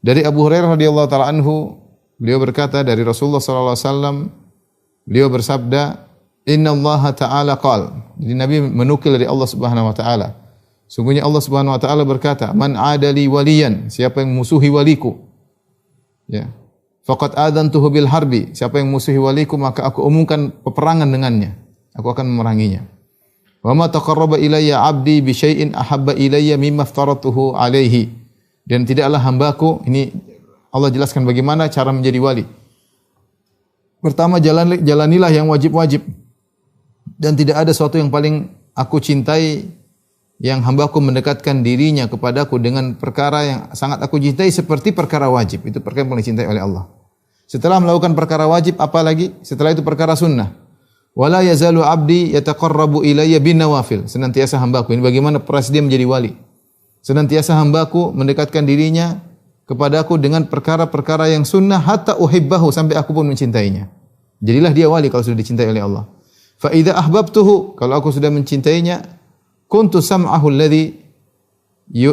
Dari Abu Hurairah radhiyallahu taala anhu, beliau berkata dari Rasulullah sallallahu alaihi wasallam, beliau bersabda, "Innallaha ta'ala qala." Jadi Nabi menukil dari Allah Subhanahu wa taala. Sungguhnya Allah Subhanahu wa taala berkata, "Man 'adali waliyan," siapa yang musuhi waliku, ya. Faqad adantuhu bil harbi, siapa yang musuhi waliku maka aku umumkan peperangan dengannya. Aku akan memeranginya. Wa ma taqarraba ilayya 'abdi bi syai'in ahabba ilayya mimma aftaratuhu 'alaihi. Dan tidaklah hambaku, ini Allah jelaskan bagaimana cara menjadi wali. Pertama, jalanilah yang wajib-wajib. Dan tidak ada sesuatu yang paling aku cintai yang hambaku mendekatkan dirinya kepadaku dengan perkara yang sangat aku cintai seperti perkara wajib. Itu perkara yang paling dicintai oleh Allah. Setelah melakukan perkara wajib, apa lagi? Setelah itu perkara sunnah. Wala yazalu 'abdi yataqarrabu ilayya bin nawafil. Senantiasa hambaku. Ini bagaimana proses dia menjadi wali. Senantiasa hambaku mendekatkan dirinya kepadaku dengan perkara-perkara yang sunnah hatta uhibbahu, sampai aku pun mencintainya. Jadilah dia wali kalau sudah dicintai oleh Allah. Fa idza ahbabtuhu, kalau aku sudah mencintainya, kuntu sam'ahu alladhi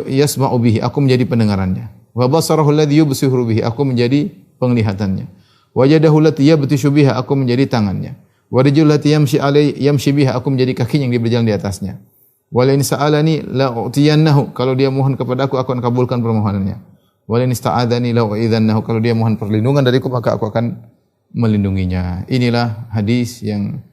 yasma'u bihi, aku menjadi pendengarannya. Wa basarahu alladhi yubsiru bihi, aku menjadi penglihatannya. Wa yadahu allati yabtishu biha, aku menjadi tangannya. Wa rijluhu allati yamshi biha, aku menjadi kakinya yang dia berjalan di atasnya. Wala in sa'alani la u'tiyannahu, kalau dia mohon kepadaku aku akan kabulkan permohonannya. Wala in ista'adzani la u'idhannahu, kalau dia mohon perlindungan dariku maka aku akan melindunginya. Inilah hadis yang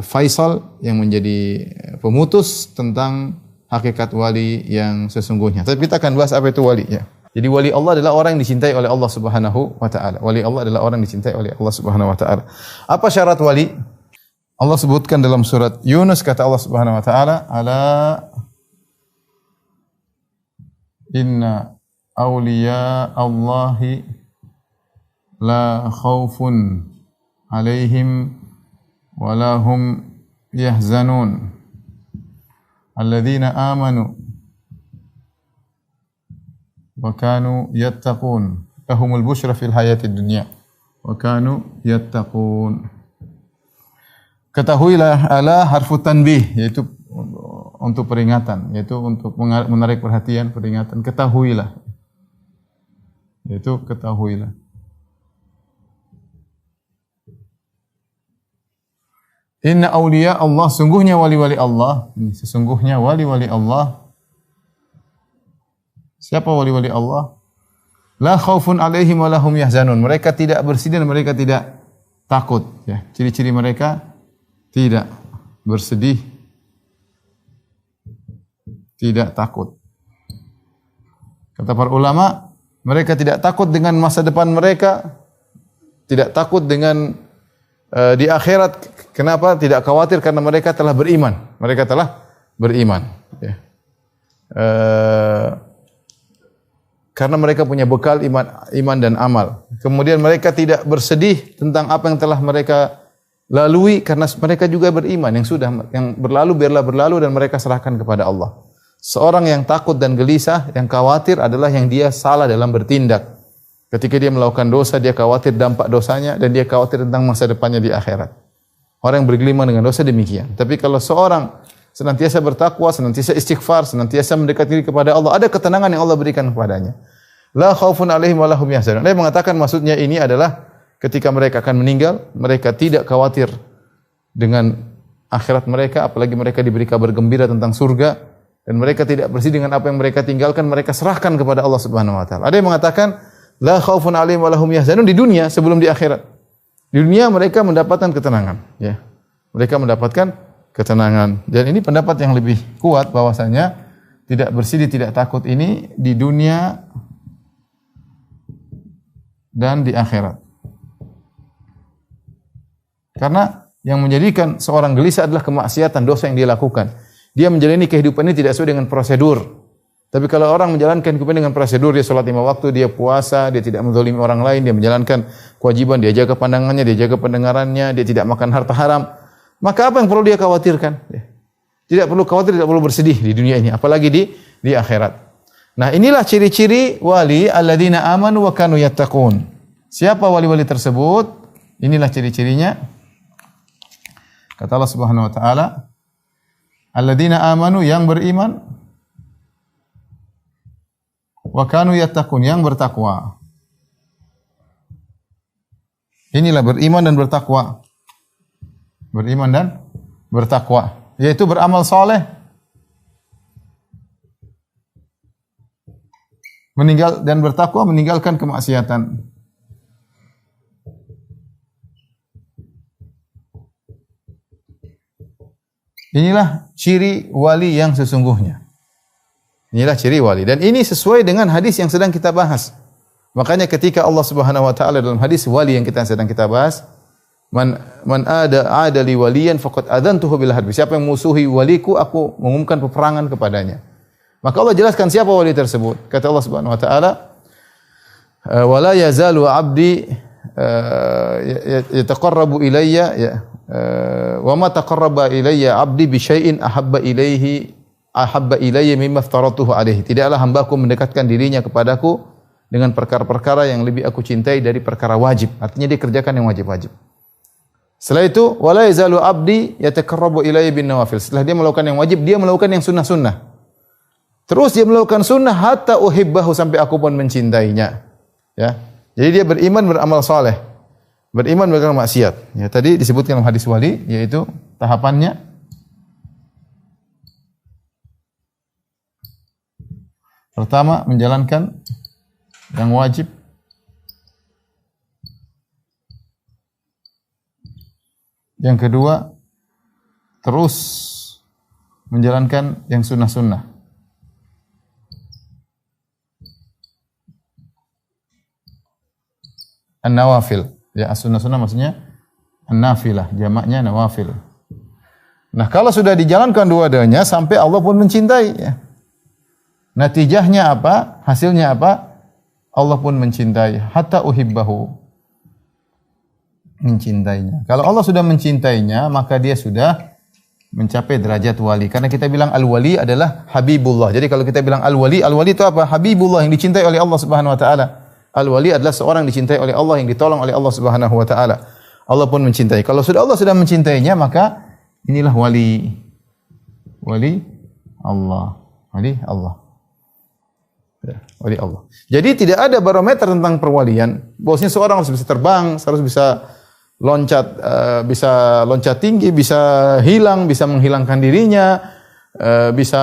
Faisal yang menjadi pemutus tentang hakikat wali yang sesungguhnya. Tapi kita akan bahas apa itu wali, ya. Jadi wali Allah adalah orang yang dicintai oleh Allah Subhanahu wa taala. Wali Allah adalah orang yang dicintai oleh Allah Subhanahu wa taala. Apa syarat wali? Allah sebutkan dalam surat Yunus, kata Allah Subhanahu wa taala, "Ala inna awliya Allahi la khaufun alaihim wa la hum yahzanun alladzina amanu wa kanu yattaqun lahumul busyra fil hayatid dunya wa kanu yattaqun." Ketahuilah, ala harfu tanbih, yaitu untuk peringatan, yaitu untuk menarik perhatian, peringatan. Ketahuilah, yaitu ketahuilah. Inna awliya Allah, sungguhnya wali-wali Allah. Sesungguhnya wali-wali Allah. Siapa wali-wali Allah? La khaufun alaihim wa lahum yahzanun. Mereka tidak bersedih dan mereka tidak takut. Ya, ciri-ciri mereka: tidak bersedih, tidak takut. Kata para ulama, mereka tidak takut dengan masa depan mereka, tidak takut dengan di akhirat. Kenapa? Tidak khawatir karena mereka telah beriman. Mereka telah beriman. Ya. Karena mereka punya bekal iman dan amal. Kemudian mereka tidak bersedih tentang apa yang telah mereka lalui karena mereka juga beriman. Yang berlalu biarlah berlalu dan mereka serahkan kepada Allah. Seorang yang takut dan gelisah, yang khawatir adalah yang dia salah dalam bertindak. Ketika dia melakukan dosa, dia khawatir dampak dosanya dan dia khawatir tentang masa depannya di akhirat. Orang yang bergelimang dengan dosa demikian. Tapi kalau seorang senantiasa bertakwa, senantiasa istighfar, senantiasa mendekat diri kepada Allah, ada ketenangan yang Allah berikan kepadanya. La khaufun alaihim wa lahum yahzanun. Dia mengatakan maksudnya ini adalah ketika mereka akan meninggal, mereka tidak khawatir dengan akhirat mereka, apalagi mereka diberi kabar gembira tentang surga, dan mereka tidak bersedih dengan apa yang mereka tinggalkan, mereka serahkan kepada Allah Subhanahu wa taala. Ada yang mengatakan la khaufun alaihim wa lahum yahzanun di dunia sebelum di akhirat. Di dunia mereka mendapatkan ketenangan, ya. Mereka mendapatkan ketenangan. Dan ini pendapat yang lebih kuat bahwasanya tidak bersedih, tidak takut ini di dunia dan di akhirat. Karena yang menjadikan seorang gelisah adalah kemaksiatan, dosa yang dia lakukan. Dia menjalani kehidupan ini tidak sesuai dengan prosedur. Tapi kalau orang menjalankan kehidupan dengan prosedur, dia sholat 5 waktu, dia puasa, dia tidak menzalimi orang lain, dia menjalankan kewajiban, dia jaga pandangannya, dia jaga pendengarannya, dia tidak makan harta haram, maka apa yang perlu dia khawatirkan? Tidak perlu khawatir, tidak perlu bersedih di dunia ini, apalagi di akhirat. Nah, inilah ciri-ciri wali alladzina amanu wa kanu yattaqun. Siapa wali-wali tersebut? Inilah ciri-cirinya. Kata Allah Subhanahu wa taala, alladzina amanu, yang beriman, wa kanu yattaqun, yang bertakwa. Inilah beriman dan bertakwa. Beriman dan bertakwa, yaitu beramal soleh, dan bertakwa, meninggalkan kemaksiatan. Inilah ciri wali yang sesungguhnya. Inilah ciri wali. Dan ini sesuai dengan hadis yang sedang kita bahas. Makanya ketika Allah Subhanahu wa taala dalam hadis wali yang sedang kita bahas, man ada li waliyan faqad adantuhu bil harbi. Siapa yang musuhi waliku, aku mengumumkan peperangan kepadanya. Maka Allah jelaskan siapa wali tersebut. Kata Allah Subhanahu wa taala, "Wala yazalu 'abdi yataqarrabu ilayya wa ma taqarraba ilayya 'abdi bi syai'in ahabba ilayya mimma aftaratuhu alaihi." Tidaklah hambaku mendekatkan dirinya kepadaku dengan perkara-perkara yang lebih aku cintai dari perkara wajib. Artinya dia kerjakan yang wajib-wajib. Setelah itu, wala yazalu 'abdi yataqarrabu ilayya bin nawafil. Setelah dia melakukan yang wajib, dia melakukan yang sunnah-sunnah. Terus dia melakukan sunnah hatta uhibbahu, sampai aku pun mencintainya. Ya. Jadi dia beriman, beramal saleh. Beriman, berbuat maksiat. Ya, tadi disebutkan dalam hadis wali, yaitu tahapannya. Pertama, menjalankan yang wajib. Yang kedua, terus menjalankan yang sunnah-sunnah. An-nawafil. Ya, sunnah-sunnah maksudnya an-nafilah, jamaknya nawafil. Nah, kalau sudah dijalankan dua-duanya sampai Allah pun mencintai, ya. Natijahnya apa? Hasilnya apa? Allah pun mencintai, hatta uhibbahu. Mencintainya. Kalau Allah sudah mencintainya, maka dia sudah mencapai derajat wali. Karena kita bilang al-wali adalah habibullah. Jadi kalau kita bilang al-wali itu apa? Habibullah, yang dicintai oleh Allah Subhanahu wa taala. Al-wali adalah seorang yang dicintai oleh Allah, yang ditolong oleh Allah Subhanahu wa taala. Allah pun mencintai. Kalau Allah sudah mencintainya, maka inilah wali. Wali Allah. Wali Allah. Ya, wali Allah. Jadi tidak ada barometer tentang perwalian. Bahwasanya seorang harus bisa terbang, harus bisa loncat tinggi, bisa hilang, bisa menghilangkan dirinya, bisa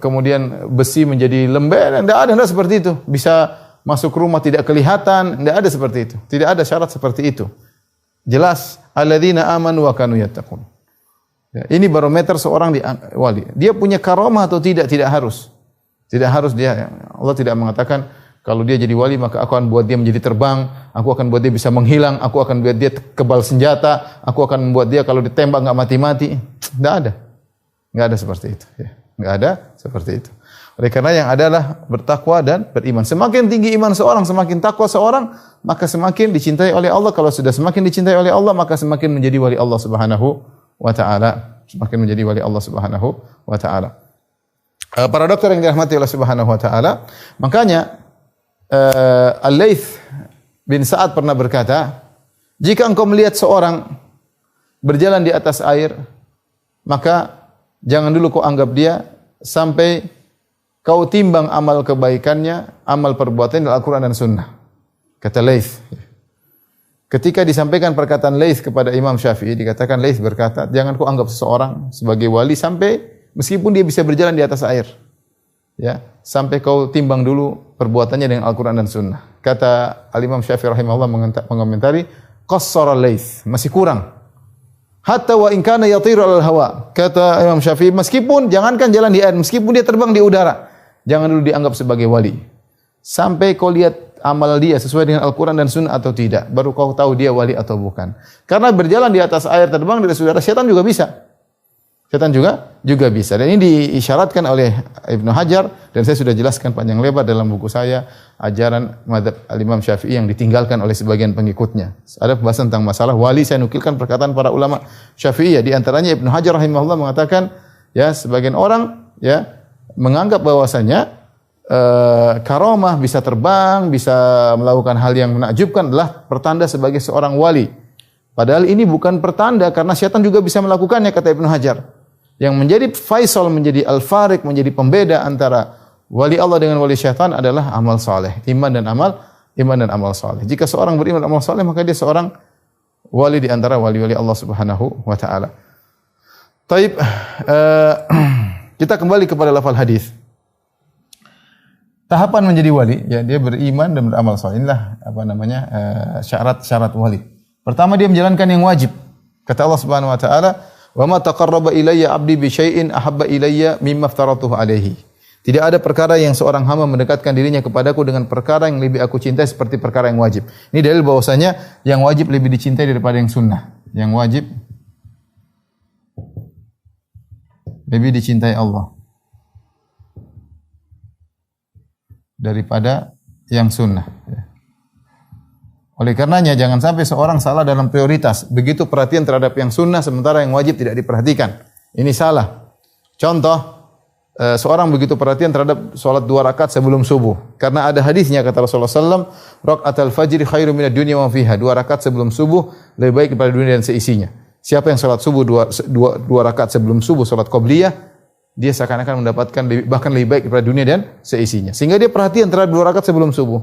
kemudian besi menjadi lembek. Tidak seperti itu. Bisa masuk rumah tidak kelihatan, tidak ada seperti itu. Tidak ada syarat seperti itu. Jelas, alladzina amanu wa kanu yattaqun. Ya, ini barometer seorang wali. Dia punya karamah atau tidak? Tidak harus. Tidak harus dia. Allah tidak mengatakan kalau dia jadi wali maka aku akan buat dia menjadi terbang, aku akan buat dia bisa menghilang, aku akan buat dia kebal senjata, aku akan membuat dia kalau ditembak enggak mati-mati. Tidak ada. Enggak ada seperti itu, ya. Enggak ada seperti itu. Oleh karena yang adalah bertakwa dan beriman. Semakin tinggi iman seorang, semakin takwa seorang, maka semakin dicintai oleh Allah. Kalau sudah semakin dicintai oleh Allah, maka semakin menjadi wali Allah Subhanahu wa taala. Semakin menjadi wali Allah Subhanahu wa taala. Para dokter yang dirahmati Allah Subhanahu wa taala, makanya Al-Laits bin Sa'ad pernah berkata, jika engkau melihat seorang berjalan di atas air, maka jangan dulu kau anggap dia sampai kau timbang amal kebaikannya, amal perbuatannya dalam Al-Quran dan Sunnah. Kata Laits. Ketika disampaikan perkataan Laits kepada Imam Syafi'i, dikatakan Laits berkata, jangan kau anggap seseorang sebagai wali sampai meskipun dia bisa berjalan di atas air. Ya, sampai kau timbang dulu perbuatannya dengan Al-Quran dan Sunnah. Kata Al-Imam Syafi'i rahimahullah mengomentari, qassara Laits, masih kurang. Hatta wa in kana yatiru alal hawa. Kata Imam Syafi'i, meskipun jangankan jalan di air, meskipun dia terbang di udara, jangan dulu dianggap sebagai wali. Sampai kau lihat amal dia sesuai dengan Al-Quran dan Sunnah atau tidak, baru kau tahu dia wali atau bukan. Karena berjalan di atas air, terbang di atas udara, syaitan juga bisa. Syaitan juga bisa. Dan ini diisyaratkan oleh Ibnu Hajar, dan saya sudah jelaskan panjang lebar dalam buku saya, ajaran mazhab Al-Imam Syafi'i yang ditinggalkan oleh sebagian pengikutnya. Ada pembahasan tentang masalah wali, saya nukilkan perkataan para ulama Syafi'i, di antaranya Ibnu Hajar rahimahullah mengatakan, ya, sebagian orang ya menganggap bahwasanya karamah, bisa terbang, bisa melakukan hal yang menakjubkan adalah pertanda sebagai seorang wali. Padahal ini bukan pertanda, karena syaitan juga bisa melakukannya, kata Ibnu Hajar. Yang menjadi faisal, menjadi al-fariq, menjadi pembeda antara wali Allah dengan wali syaitan adalah amal saleh, iman dan amal saleh. Jika seorang beriman dan amal saleh, maka dia seorang wali di antara wali-wali Allah Subhanahu wa taala. Taib, kita kembali kepada lafal hadis. Tahapan menjadi wali, ya dia beriman dan beramal saleh. Inilah syarat-syarat wali. Pertama, dia menjalankan yang wajib. Kata Allah Subhanahu wa taala, "Wa ma taqarraba ilayya 'abdi bi syai'in ahabba ilayya mimma aftaratuhu 'alaihi." Tidak ada perkara yang seorang hamba mendekatkan dirinya kepadaku dengan perkara yang lebih aku cintai seperti perkara yang wajib. Ini dalil bahwasanya yang wajib lebih dicintai daripada yang sunnah. Yang wajib lebih dicintai Allah daripada yang sunnah. Oleh karenanya jangan sampai seorang salah dalam prioritas. Begitu perhatian terhadap yang sunnah sementara yang wajib tidak diperhatikan. Ini salah. Contoh, seorang begitu perhatian terhadap solat 2 rakaat sebelum subuh. Karena ada hadisnya kata Rasulullah SAW, "Rakaatul fajri khairum minad dunya wa fiha." 2 rakaat sebelum subuh lebih baik daripada dunia dan seisinya. Siapa yang salat subuh 2 rakaat sebelum subuh, salat qabliyah, dia seakan-akan mendapatkan bahkan lebih baik daripada dunia dan seisinya. Sehingga dia perhatian terhadap 2 rakaat sebelum subuh.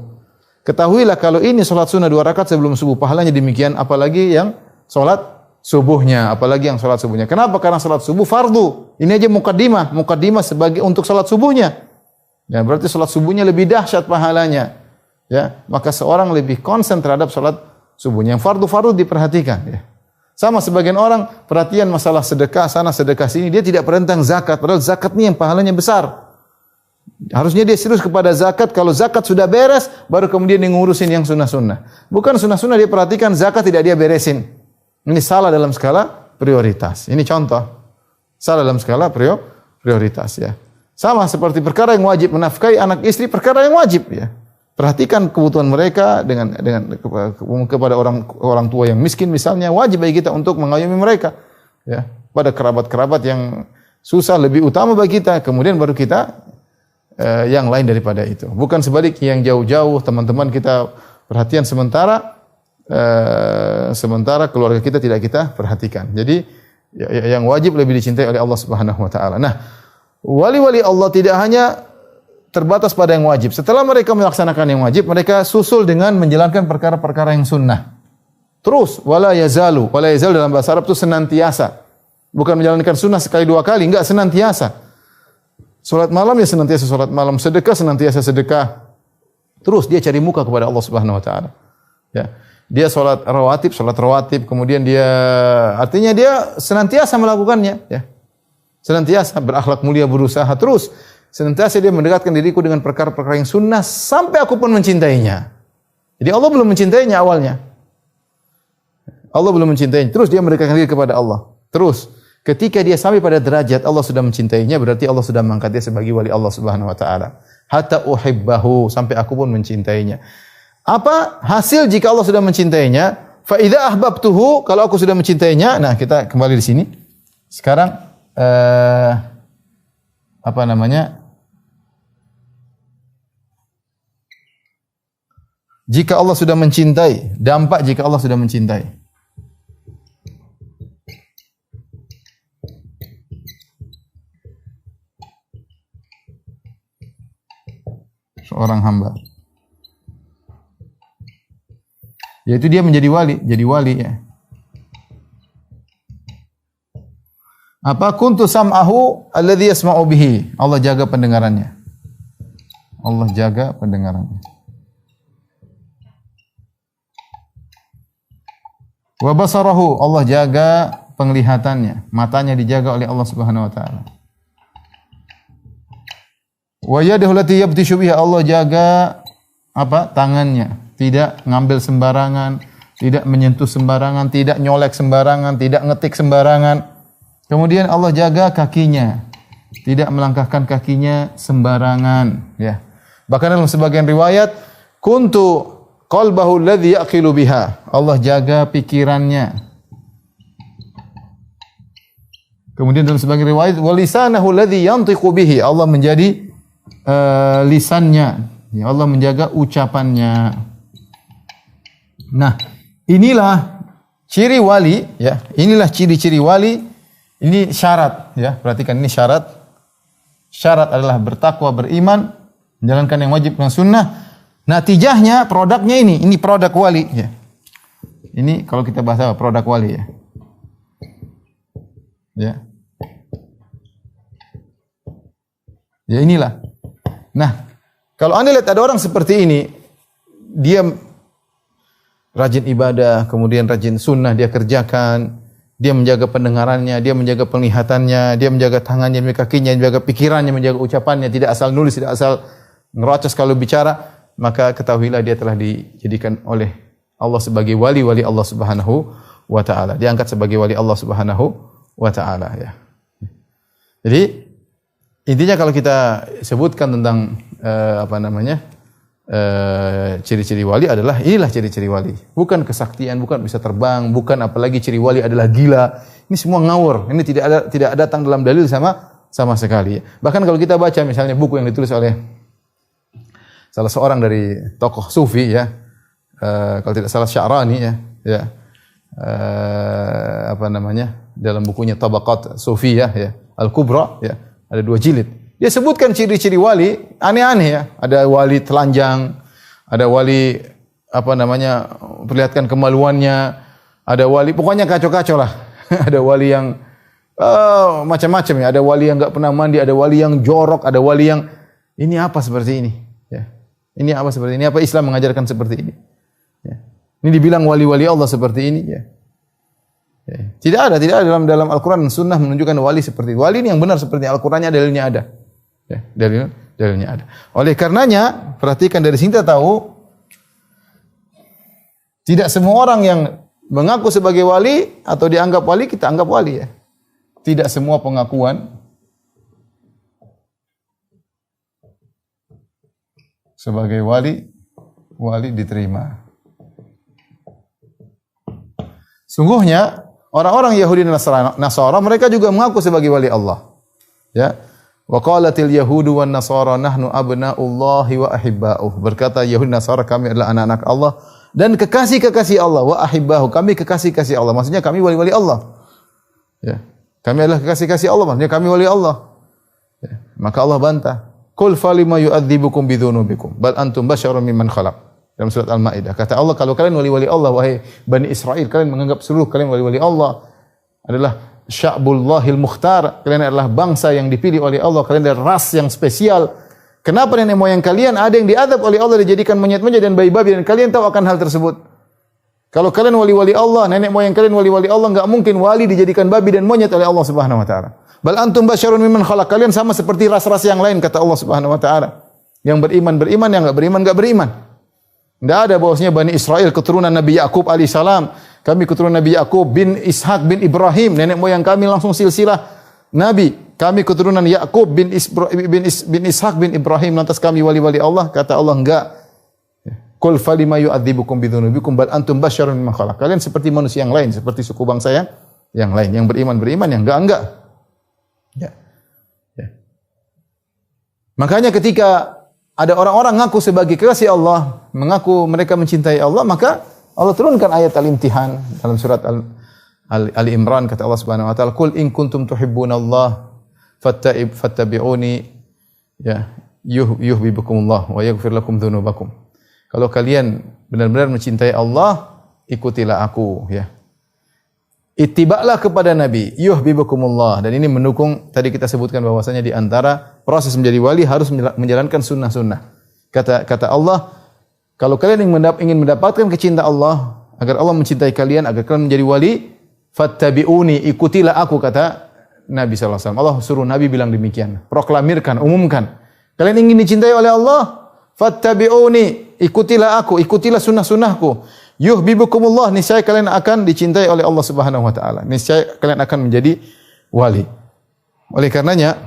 Ketahuilah kalau ini salat sunnah 2 rakaat sebelum subuh, pahalanya demikian, apalagi yang salat subuhnya, apalagi yang salat subuhnya. Kenapa? Karena salat subuh fardu. Ini aja mukaddimah sebagai untuk salat subuhnya. Ya, berarti salat subuhnya lebih dahsyat pahalanya. Ya, maka seorang lebih konsen terhadap salat subuhnya. Yang fardu diperhatikan, ya. Sama sebagian orang perhatian masalah sedekah sana sedekah sini, dia tidak perhatikan zakat, padahal zakat ini yang pahalanya besar. Harusnya dia serius kepada zakat. Kalau zakat sudah beres, baru kemudian dia ngurusin yang sunnah-sunnah. Bukan sunnah-sunnah dia perhatikan, zakat tidak dia beresin. Ini salah dalam skala prioritas. Ini contoh. Salah dalam skala prioritas, ya. Sama seperti perkara yang wajib, menafkahi anak istri, perkara yang wajib, ya. Perhatikan kebutuhan mereka dengan kepada orang tua yang miskin misalnya, wajib bagi kita untuk mengayomi mereka, ya. Pada kerabat-kerabat yang susah lebih utama bagi kita, kemudian baru kita yang lain daripada itu. Bukan sebaliknya yang jauh-jauh teman-teman kita perhatian sementara keluarga kita tidak kita perhatikan. Jadi yang wajib lebih dicintai oleh Allah Subhanahu wa taala. Nah, wali-wali Allah tidak hanya terbatas pada yang wajib. Setelah mereka melaksanakan yang wajib, mereka susul dengan menjalankan perkara-perkara yang sunnah. Terus wala yazalu dalam bahasa Arab itu senantiasa. Bukan menjalankan sunnah sekali 2 kali, enggak, senantiasa. Salat malam ya senantiasa salat malam, sedekah senantiasa sedekah. Terus dia cari muka kepada Allah Subhanahu wa taala. Ya. Dia salat rawatib, kemudian artinya dia senantiasa melakukannya, ya. Senantiasa berakhlak mulia, berusaha terus. Senantiasa dia mendekatkan diriku dengan perkara-perkara yang sunnah sampai aku pun mencintainya. Jadi Allah belum mencintainya awalnya. Allah belum mencintainya. Terus dia mendekatkan diri kepada Allah. Terus ketika dia sampai pada derajat Allah sudah mencintainya, berarti Allah sudah mengangkat dia sebagai wali Allah Subhanahu wa taala. Hatta uhibbahu, sampai aku pun mencintainya. Apa hasil jika Allah sudah mencintainya? Fa idza ahbabtuhu, kalau aku sudah mencintainya. Nah, kita kembali di sini. Sekarang jika Allah sudah mencintai, dampak jika Allah sudah mencintai. Seorang hamba, yaitu dia menjadi wali, ya. Apa kuntu sam'ahu alladhi yasma'u bihi? Allah jaga pendengarannya. Allah jaga pendengarannya. Wa basarahu, Allah jaga penglihatannya, matanya dijaga oleh Allah Subhanahu wa taala. Wa yadahu allati yabtishu biha, Allah jaga tangannya, tidak ngambil sembarangan, tidak menyentuh sembarangan, tidak nyolek sembarangan, tidak ngetik sembarangan. Kemudian Allah jaga kakinya, tidak melangkahkan kakinya sembarangan, ya. Bahkan dalam sebagian riwayat, kuntu qalbahu alladhi yaqilu biha, Allah jaga pikirannya. Kemudian dalam sebagian riwayat, walisanahu alladhi yantiqu bihi, Allah menjadi lisannya, ya, Allah menjaga ucapannya. Nah, inilah ciri wali, ya. Inilah ciri-ciri wali. Ini syarat, ya. Perhatikan, ini syarat syarat adalah bertakwa, beriman, menjalankan yang wajib dan sunnah. Natijahnya, produknya ini produk wali. Ya. Ini kalau kita bahas apa? Produk wali ya. Ya. Ya inilah. Nah, kalau Anda lihat ada orang seperti ini, dia rajin ibadah, kemudian rajin sunnah dia kerjakan, dia menjaga pendengarannya, dia menjaga penglihatannya, dia menjaga tangannya, menjaga kakinya, menjaga pikirannya, menjaga ucapannya, tidak asal nulis, tidak asal ngerocos kalau bicara, maka ketahuilah dia telah dijadikan oleh Allah sebagai wali-wali Allah Subhanahu wa taala. Diangkat sebagai wali Allah Subhanahu wa taala ya. Jadi intinya kalau kita sebutkan tentang ciri-ciri wali adalah inilah ciri-ciri wali. Bukan kesaktian, bukan bisa terbang, bukan apalagi ciri wali adalah gila. Ini semua ngawur. Ini tidak datang dalam dalil sama sekali. Bahkan kalau kita baca misalnya buku yang ditulis oleh salah seorang dari tokoh sufi ya, kalau tidak salah Sya'rani ya, dalam bukunya Tabaqat Sufiyah ya, Al-Kubra ya, ada 2 jilid. Dia sebutkan ciri-ciri wali aneh-aneh ya. Ada wali telanjang, ada wali perlihatkan kemaluannya, ada wali pokoknya kacau-kacau lah. Ada wali yang macam-macam ya. Ada wali yang enggak pernah mandi, ada wali yang jorok, ada wali yang ini apa seperti ini ya. Ini apa seperti ini? Apa Islam mengajarkan seperti ini? Ya. Ini dibilang wali-wali Allah seperti ini ya. Ya. Tidak ada dalam Al-Qur'an dan Sunnah menunjukkan wali seperti itu. Wali ini yang benar seperti Al-Qur'annya dalilnya ada. Ya, dalilnya ada. Oleh karenanya, perhatikan dari sini kita tahu tidak semua orang yang mengaku sebagai wali atau dianggap wali kita anggap wali ya. Tidak semua pengakuan sebagai wali diterima. Sungguhnya orang-orang Yahudi dan Nasara mereka juga mengaku sebagai wali Allah. Ya. Wa qalatil yahudu wan nasara nahnu abna'ullahi wa ahibba'uh. Berkata Yahudi dan Nasara kami adalah anak-anak Allah dan kekasih-kekasih Allah, wa ahibba'uh, kami kekasih-kasih Allah. Maksudnya kami wali-wali Allah. Ya. Kami adalah kekasih-kasih Allah, maksudnya kami wali Allah. Ya. Maka Allah bantah. Qul falima yu'adzibukum bidzunubikum bal antum basyarun mimman khalaq. Dalam surat Al-Maidah kata Allah, kalau kalian wali-wali Allah wahai Bani Israel, kalian menganggap seluruh kalian wali-wali Allah adalah sya'bullahil mukhtar, kalian adalah bangsa yang dipilih oleh Allah, kalian adalah ras yang spesial. Kenapa nenek moyang kalian ada yang diadab oleh Allah, dijadikan monyet-monyet dan bayi-babi, dan kalian tahu akan hal tersebut? Kalau kalian wali-wali Allah, nenek moyang kalian wali-wali Allah, enggak mungkin wali dijadikan babi dan monyet oleh Allah Subhanahu wa taala. Bal antum basyarun mimman khalaq, kalian sama seperti ras-ras yang lain kata Allah Subhanahu wa taala. Yang beriman, yang enggak beriman. Tidak ada bahwasanya Bani Israel keturunan Nabi Yakub alaihissalam. Kami keturunan Nabi Yakub bin Ishak bin Ibrahim. Nenek moyang kami langsung silsilah Nabi. Kami keturunan Yakub bin Ishak bin Ibrahim. Lantas kami wali-wali Allah. Kata Allah enggak. Qul falima yu'adzibukum bidzunubikum bal antum basyarun mimman khalaq. Kalian seperti manusia yang lain, seperti suku bangsa yang lain. Yang beriman, yang enggak. Ya. Makanya ketika ada orang-orang ngaku sebagai kekasih Allah, mengaku mereka mencintai Allah, maka Allah turunkan ayat al-imtihan dalam surat Ali Imran, kata Allah Subhanahu wa taala, "Qul in kuntum tuhibbunallaha fattabi'uni ya yuhibbukumullah wa yaghfir lakum dzunubakum." Kalau kalian benar-benar mencintai Allah, ikutilah aku ya. Ittiba'lah kepada Nabi, yuhibbukumullah. Dan ini mendukung tadi kita sebutkan bahwasanya di antara proses menjadi wali harus menjalankan sunnah-sunnah. Kata Allah, kalau kalian ingin mendapatkan kecintaan Allah, agar Allah mencintai kalian, agar kalian menjadi wali, fattabi'uni, ikutilah aku, kata Nabi sallallahu alaihi wasallam. Allah suruh Nabi bilang demikian. Proklamirkan, umumkan. Kalian ingin dicintai oleh Allah, fattabi'uni, ikutilah aku, ikutilah sunnah-sunnahku. Yuhibbukumullah, niscaya kalian akan dicintai oleh Allah Subhanahu wa taala. Niscaya kalian akan menjadi wali. Oleh karenanya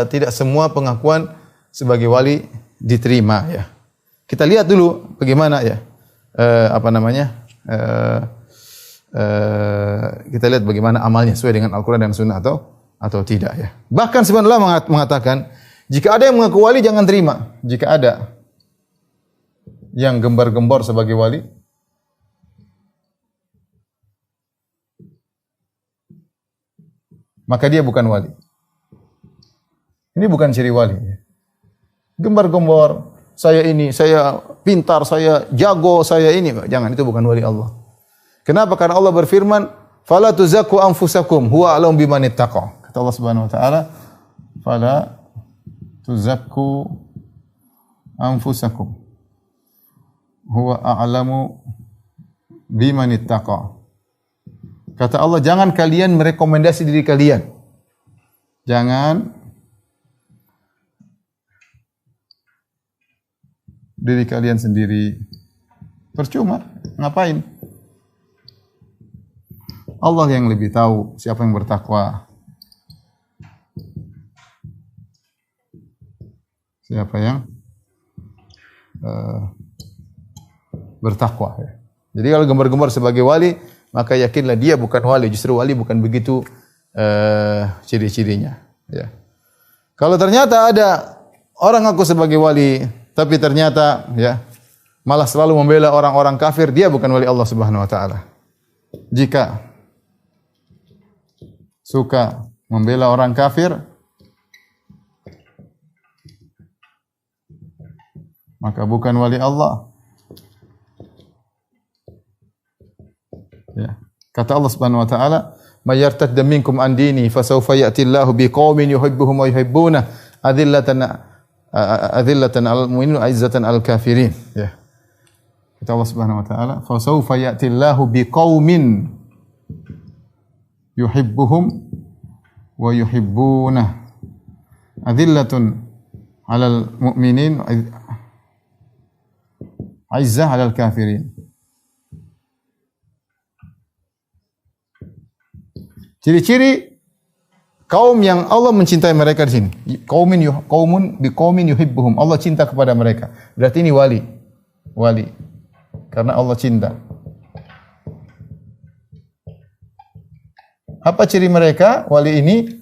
tidak semua pengakuan sebagai wali diterima ya. Kita lihat dulu bagaimana ya kita lihat bagaimana amalnya sesuai dengan Al-Qur'an dan Sunnah atau tidak ya. Bahkan sebenarnya mengatakan jika ada yang mengaku wali jangan terima. Jika ada yang gembar-gembor sebagai wali, maka dia bukan wali. Ini bukan ciri wali. Gembar-gembor, saya ini, saya pintar, saya jago, saya ini. Jangan, itu bukan wali Allah. Kenapa? Karena Allah berfirman, "Fala tuzakku anfusakum, huwa a'lamu biman ittaqa." Kata Allah Subhanahu wa taala, "Fala tuzakku anfusakum, huwa a'lamu biman ittaqa." Kata Allah, jangan kalian merekomendasi diri kalian. Jangan diri kalian sendiri. Percuma, ngapain? Allah yang lebih tahu siapa yang bertakwa. Siapa yang bertakwa. Jadi kalau gembar-gembar sebagai wali, maka yakinlah dia bukan wali. Justru wali bukan begitu ciri-cirinya. Ya. Kalau ternyata ada orang ngaku sebagai wali, tapi ternyata ya malah selalu membela orang-orang kafir, dia bukan wali Allah Subhanahu wa taala. Jika suka membela orang kafir, maka bukan wali Allah. Ya. Kata Allah Subhanahu wa taala, "May yartadda minkum an dini fasawfa ya'ti Allahu biqaumin yuhibbuhum wa yuhibbuna adillatan 'alal mu'minin 'izzatan 'alal kafirin." Ya. Kata Allah Subhanahu wa taala, "Fasawfa ya'ti Allahu biqaumin yuhibbuhum wa yuhibbuna adillatun 'alal mu'minin 'izzah 'alal kafirin." Ciri-ciri kaum yang Allah mencintai mereka di sini. Qaumun biqaumin yuhibbuhum. Allah cinta kepada mereka. Berarti ini wali. Wali. Karena Allah cinta. Apa ciri mereka? Wali ini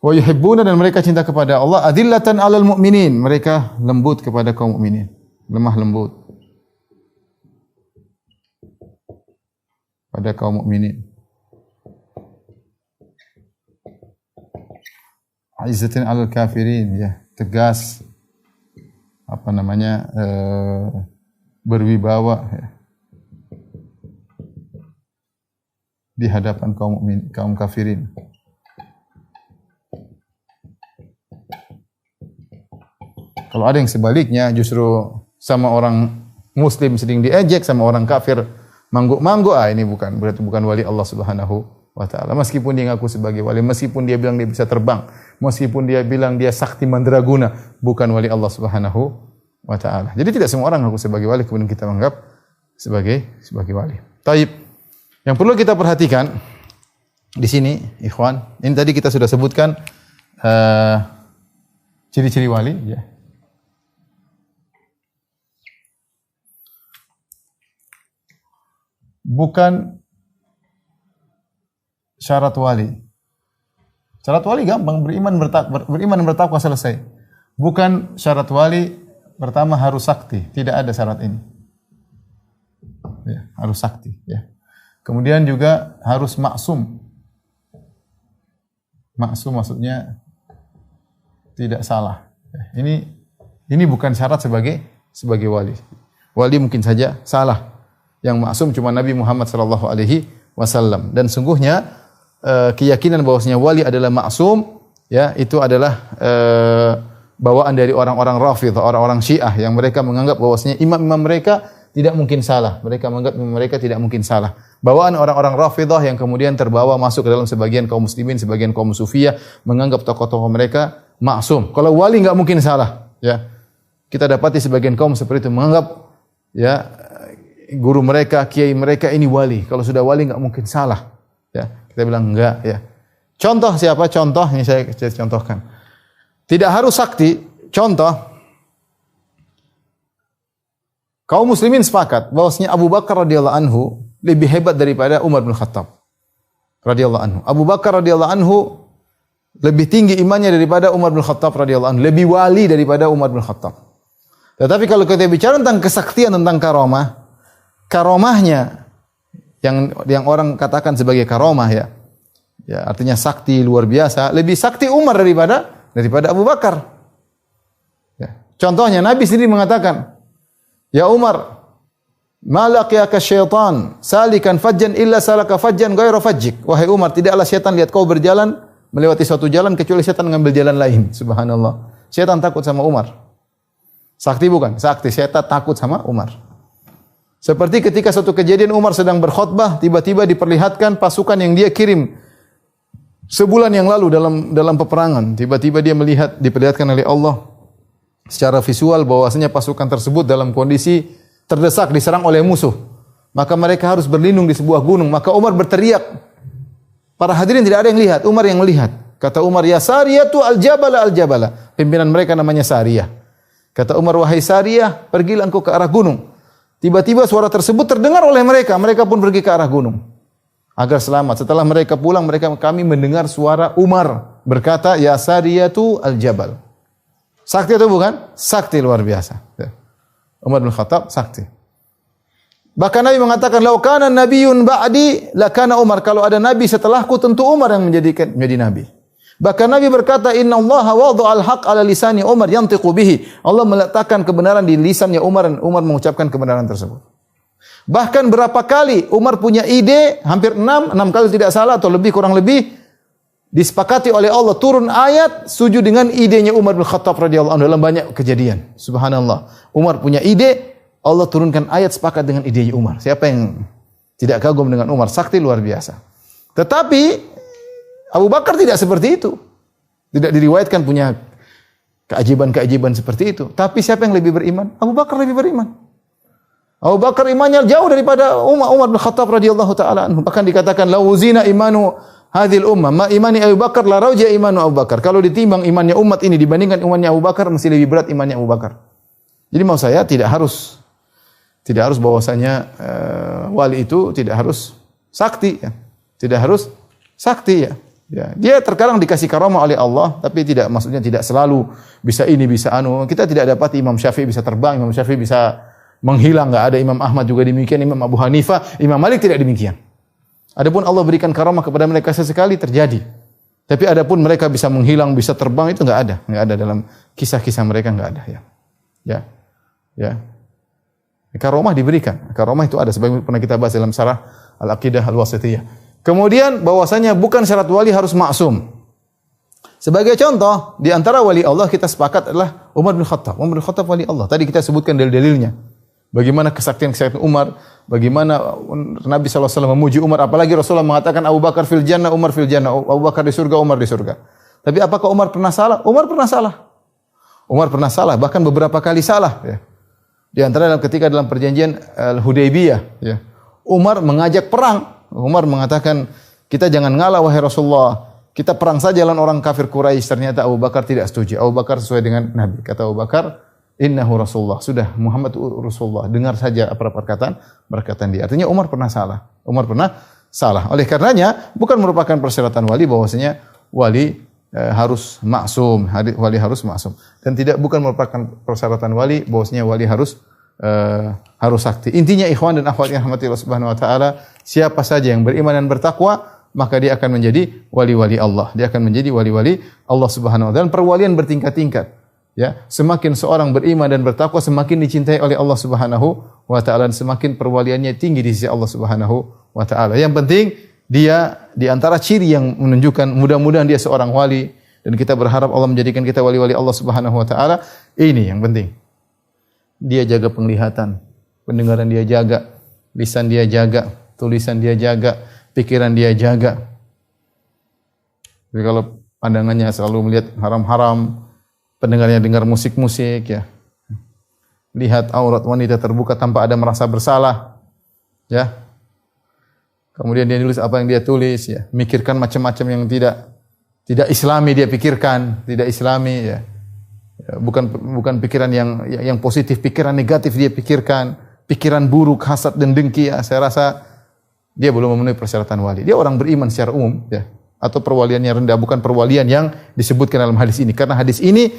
wa yuhibbuna, dan mereka cinta kepada Allah. Adillatan 'alal mu'minin. Mereka lembut kepada kaum mukminin. Lemah lembut pada kaum mukminin. Izzatin 'alal kafirin, ya, tegas, apa namanya, berwibawa ya, di hadapan kaum kafirin. Kalau ada yang sebaliknya, justru sama orang muslim sedang diejek, sama orang kafir mangguk-mangguk, ini berarti bukan wali Allah Subhanahu wa taala. Meskipun dia ngaku sebagai wali, meskipun dia bilang dia bisa terbang, meskipun dia bilang dia sakti mandraguna, bukan wali Allah Subhanahu wa taala. Jadi tidak semua orang ngaku sebagai wali kemudian kita menganggap sebagai wali. Taib. Yang perlu kita perhatikan di sini, ikhwan, ini tadi kita sudah sebutkan ciri-ciri wali, ya. Bukan syarat wali. Syarat wali gampang, beriman bertakwa selesai. Bukan syarat wali pertama harus sakti, tidak ada syarat ini. Ya, harus sakti, ya. Kemudian juga harus maksum. Maksum maksudnya tidak salah. Ini bukan syarat sebagai wali. Wali mungkin saja salah. Yang maksum cuma Nabi Muhammad sallallahu alaihi wasallam. Dan sungguhnya keyakinan bahwasanya wali adalah maksum, ya, itu adalah bawaan dari orang-orang Rafidhah, orang-orang Syiah yang mereka menganggap bahwasanya imam-imam mereka tidak mungkin salah. Mereka menganggap imam mereka tidak mungkin salah. Bawaan orang-orang Rafidhah yang kemudian terbawa masuk ke dalam sebagian kaum muslimin, sebagian kaum sufiyah menganggap tokoh-tokoh mereka maksum. Kalau wali enggak mungkin salah, ya. Kita dapati sebagian kaum seperti itu menganggap, ya, guru mereka, kiai mereka ini wali. Kalau sudah wali enggak mungkin salah. Ya, kita bilang enggak, ya. Contoh siapa? Contoh ini saya contohkan. Tidak harus sakti. Contoh, kaum muslimin sepakat bahwasanya Abu Bakar radhiyallahu anhu lebih hebat daripada Umar bin Khattab radhiyallahu anhu. Abu Bakar radhiyallahu anhu lebih tinggi imannya daripada Umar bin Khattab radhiyallahu anhu, lebih wali daripada Umar bin Khattab. Tetapi kalau kita bicara tentang kesaktian, tentang karomahnya yang orang katakan sebagai karomah, ya. Ya, artinya sakti luar biasa, lebih sakti Umar daripada daripada Abu Bakar. Ya. Contohnya Nabi sendiri mengatakan, "Ya Umar, ma laqiyaka syaitan salikan fajjan illa salaka fajjan ghairu fajjik." Wahai Umar, tidaklah syaitan lihat kau berjalan melewati suatu jalan kecuali syaitan mengambil jalan lain. Subhanallah. Syaitan takut sama Umar. Sakti bukan? Sakti. Syaitan takut sama Umar. Seperti ketika suatu kejadian Umar sedang berkhutbah, tiba-tiba diperlihatkan pasukan yang dia kirim sebulan yang lalu dalam peperangan. Tiba-tiba dia melihat, diperlihatkan oleh Allah secara visual bahwasanya pasukan tersebut dalam kondisi terdesak, diserang oleh musuh. Maka mereka harus berlindung di sebuah gunung. Maka Umar berteriak. Para hadirin tidak ada yang lihat, Umar yang melihat. Kata Umar, "Ya Sariyatu al-jabala al-jabala." Pimpinan mereka namanya Sariyah. Kata Umar, "Wahai Sariyah, pergilah engkau ke arah gunung." Tiba-tiba suara tersebut terdengar oleh mereka. Mereka pun pergi ke arah gunung agar selamat. Setelah mereka pulang, kami mendengar suara Umar berkata, "Ya Sariyatu al-jabal." Sakti atau bukan? Sakti luar biasa. Umar bin Khattab sakti. Bahkan Nabi mengatakan, "Lau kana nabiyyun ba'di lakana Umar." Kalau ada nabi setelahku, tentu Umar yang menjadi nabi. Bahkan Nabi berkata, "Inna Allah wada'al haq ala lisani Umar yantiqu bihi." Allah meletakkan kebenaran di lisannya Umar dan Umar mengucapkan kebenaran tersebut. Bahkan berapa kali Umar punya ide, hampir 6 kali tidak salah atau kurang lebih disepakati oleh Allah turun ayat setuju dengan idenya Umar bin Khattab radhiyallahu anhu dalam banyak kejadian. Subhanallah. Umar punya ide, Allah turunkan ayat sepakat dengan idenya Umar. Siapa yang tidak kagum dengan Umar? Sakti luar biasa. Tetapi Abu Bakar tidak seperti itu. Tidak diriwayatkan punya keajaiban-keajaiban seperti itu. Tapi siapa yang lebih beriman? Abu Bakar lebih beriman. Abu Bakar imannya jauh daripada Umar bin Khattab radhiyallahu taala anhu. Bahkan dikatakan la uzina imanu hadhil ummah ma imani Abu Bakar la rauja imanu Abu Bakar. Kalau ditimbang imannya umat ini dibandingkan imannya Abu Bakar mesti lebih berat imannya Abu Bakar. Jadi mau saya tidak harus bahwasanya wali itu tidak harus sakti ya. Tidak harus sakti ya. Ya, dia terkadang dikasih karamah oleh Allah, tapi maksudnya tidak selalu bisa ini bisa anu. Kita tidak dapat Imam Syafi'i bisa terbang, Imam Syafi'i bisa menghilang, enggak ada. Imam Ahmad juga demikian, Imam Abu Hanifah, Imam Malik tidak demikian. Adapun Allah berikan karamah kepada mereka sesekali terjadi. Tapi adapun mereka bisa menghilang, bisa terbang itu enggak ada dalam kisah-kisah mereka enggak ada ya. Ya. Karamah diberikan. Karamah itu ada sebagaimana pernah kita bahas dalam Syarah Al-Aqidah Al-Wasithiyah. Kemudian bahwasanya bukan syarat wali harus maksum. Sebagai contoh, di antara wali Allah kita sepakat adalah Umar bin Khattab. Umar bin Khattab wali Allah. Tadi kita sebutkan dalil-dalilnya. Bagaimana kesaktian Umar, bagaimana Nabi SAW memuji Umar, apalagi Rasulullah mengatakan Abu Bakar fil jannah, Umar fil jannah, Abu Bakar di surga, Umar di surga. Tapi apakah Umar pernah salah? Umar pernah salah. Umar pernah salah, bahkan beberapa kali salah. Ya. Di antara ketika dalam perjanjian Al-Hudaybiyah, ya. Umar mengajak perang. Umar mengatakan, kita jangan ngalah wahai Rasulullah. Kita perang saja lawan orang kafir Quraisy. Ternyata Abu Bakar tidak setuju. Abu Bakar sesuai dengan Nabi. Kata Abu Bakar, "Innahu Rasulullah." Sudah, Muhammad Rasulullah. Dengar saja apa perkataan dia. Artinya Umar pernah salah. Oleh karenanya, bukan merupakan persyaratan wali bahwasanya wali harus maksum. Wali harus maksum. Dan bukan merupakan persyaratan wali bahwasanya wali harus sakti. Intinya ikhwan dan akhwat yang rahmati Allah Subhanahu wa taala, siapa saja yang beriman dan bertakwa, maka dia akan menjadi wali-wali Allah. Dia akan menjadi wali-wali Allah Subhanahu wa taala. Dan perwalian bertingkat-tingkat. Ya, semakin seorang beriman dan bertakwa, semakin dicintai oleh Allah Subhanahu wa taala dan semakin perwaliannya tinggi di sisi Allah Subhanahu wa taala. Yang penting dia di antara ciri yang menunjukkan mudah-mudahan dia seorang wali dan kita berharap Allah menjadikan kita wali-wali Allah Subhanahu wa taala. Ini yang penting. Dia jaga penglihatan, pendengaran dia jaga, lisan dia jaga, tulisan dia jaga, pikiran dia jaga. Jadi kalau pandangannya selalu melihat haram-haram, pendengarnya dengar musik-musik, ya, lihat aurat wanita terbuka tanpa ada merasa bersalah, ya. Kemudian dia nulis apa yang dia tulis, ya, mikirkan macam-macam yang tidak Islami dia pikirkan, tidak Islami, ya. Bukan pikiran yang positif, pikiran negatif dia pikirkan, pikiran buruk, hasad dan dengki, ya, saya rasa dia belum memenuhi persyaratan wali. Dia orang beriman secara umum, ya, atau perwaliannya rendah, bukan perwalian yang disebutkan dalam hadis ini. Karena hadis ini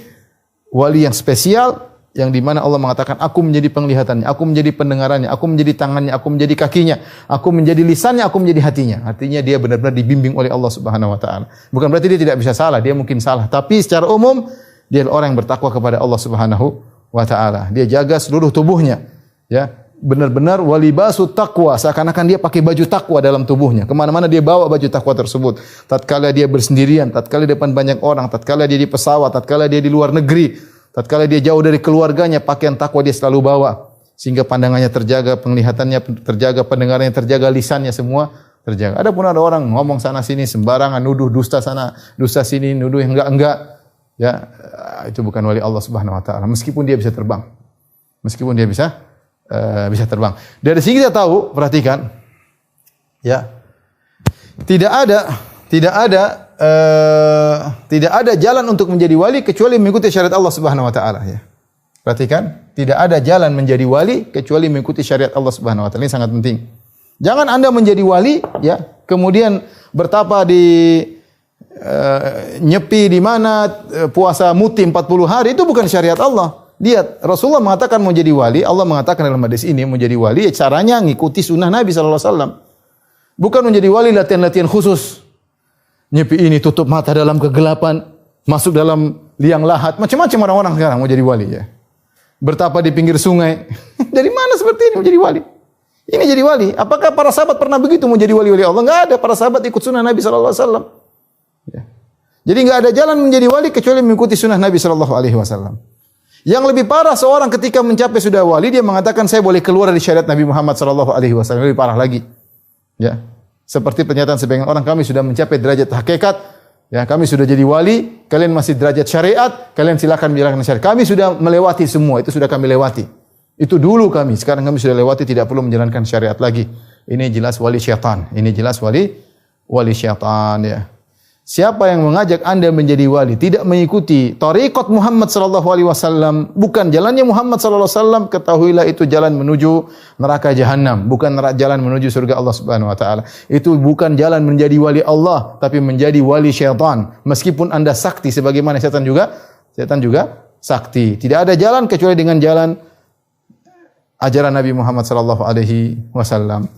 wali yang spesial yang di mana Allah mengatakan, aku menjadi penglihatannya, aku menjadi pendengarannya, aku menjadi tangannya, aku menjadi kakinya, aku menjadi lisannya, aku menjadi hatinya. Artinya dia benar-benar dibimbing oleh Allah Subhanahu wa taala. Bukan berarti dia tidak bisa salah, dia mungkin salah, tapi secara umum dia adalah orang yang bertakwa kepada Allah Subhanahu wa taala. Dia jaga seluruh tubuhnya, ya. Benar-benar walibasu taqwa, seakan-akan dia pakai baju takwa dalam tubuhnya. Kemana-mana dia bawa baju takwa tersebut. Tatkala dia bersendirian, tatkala di depan banyak orang, tatkala dia di pesawat, tatkala dia di luar negeri, tatkala dia jauh dari keluarganya, pakaian takwa dia selalu bawa. Sehingga pandangannya terjaga, penglihatannya terjaga, pendengarannya terjaga, lisannya semua terjaga. Adapun ada orang ngomong sana sini sembarangan, nuduh dusta sana, dusta sini, nuduh yang enggak. Ya, itu bukan wali Allah Subhanahu wa taala. Meskipun dia bisa terbang. Meskipun dia bisa terbang. Dari sini kita tahu, perhatikan, ya, tidak ada jalan untuk menjadi wali kecuali mengikuti syariat Allah Subhanahu wa taala, ya. Perhatikan, tidak ada jalan menjadi wali kecuali mengikuti syariat Allah Subhanahu wa taala. Ini sangat penting. Jangan Anda menjadi wali, ya, kemudian bertapa di nyepi di mana, puasa muti 40 hari, itu bukan syariat Allah. Lihat, Rasulullah mengatakan mau jadi wali, Allah mengatakan dalam hadis ini mau jadi wali, caranya ngikuti sunnah Nabi sallallahu alaihi wasallam. Bukan menjadi wali latihan-latihan khusus. Nyepi ini, tutup mata dalam kegelapan, masuk dalam liang lahat, macam-macam orang-orang sekarang mau jadi wali, ya. Bertapa di pinggir sungai. Dari mana seperti ini mau jadi wali? Ini jadi wali. Apakah para sahabat pernah begitu mau jadi wali-wali Allah? Enggak ada. Para sahabat ikut sunnah Nabi sallallahu alaihi wasallam. Ya. Jadi enggak ada jalan menjadi wali kecuali mengikuti sunnah Nabi sallallahu alaihi wasallam. Yang lebih parah, seorang ketika mencapai sudah wali, dia mengatakan saya boleh keluar dari syariat Nabi Muhammad sallallahu alaihi wasallam. Lebih parah lagi. Ya. Seperti pernyataan sebagian orang, kami sudah mencapai derajat hakikat, ya, kami sudah jadi wali, kalian masih derajat syariat, kalian silakan menjalankan syariat. Kami sudah melewati semua, itu sudah kami lewati. Itu dulu kami, sekarang kami sudah lewati, tidak perlu menjalankan syariat lagi. Ini jelas wali syaitan. Ini jelas wali syaitan, ya. Siapa yang mengajak Anda menjadi wali tidak mengikuti tariqat Muhammad sallallahu alaihi wasallam, bukan jalannya Muhammad sallallahu alaihi wasallam, ketahuilah itu jalan menuju neraka jahanam, bukan jalan menuju surga Allah Subhanahu wa taala. Itu bukan jalan menjadi wali Allah, tapi menjadi wali syaitan. Meskipun Anda sakti sebagaimana setan juga sakti. Tidak ada jalan kecuali dengan jalan ajaran Nabi Muhammad sallallahu alaihi wasallam.